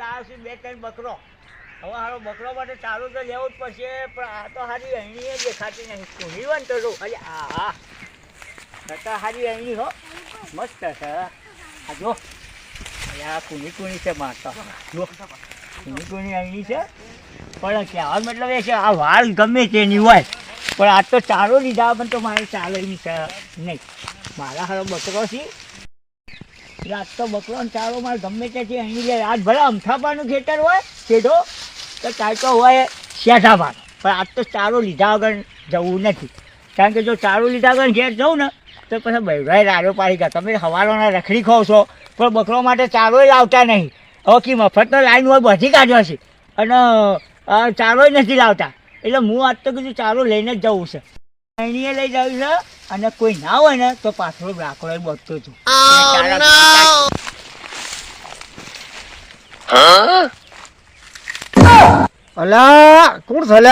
લાવશે 2-3 બકરો. હવે હારો બકરો માટે ચાલુ તો લેવું જ પડશે, પણ આ તો હારી અહીની દેખાતી નહીં. કુણી વન તો અરે આ હારી અહીં હો મસ્ત છે. આ જો આ કુણી છે મારતા જો કુણી અહીં છે. પણ કહેવાનો મતલબ એ છે આ વાળ ગમે તેની હોય, પણ આ તો ચારો લીધા પણ તો મારે ચાલે એવી છે નહીં. મારા હારો બકરો છે, આજ તો બકરો ને ચારો મારે ગમે તે છે અહીં લે. આજ ભલે અમથાપાનું ખેતર હોય શેઢો તો ચાલતો હોય શેઠાપાનો, પણ આજ તો ચારો લીધા વગર જવું નથી. કારણ કે જો ચારો લીધા વગર ઘેર જવું ને તો પછી બૈરાય રાડો પાડી ગયા. તમે સવારોના રખડી ખાવ છો પણ બકરો માટે ચારોય લાવતા નહીં. હવે કે મફતનો લાઈન હોય બધી કાઢ્યો છે અને ચારોય નથી લાવતા. એટલે હું આજ તો કીધું ચારો લઈને જ જવું છે. અહીંએ લઈ જવું છે અને કોઈ ના હોય ને તો પાછળ રાખડો બચતો છું. અલા કોણ થયા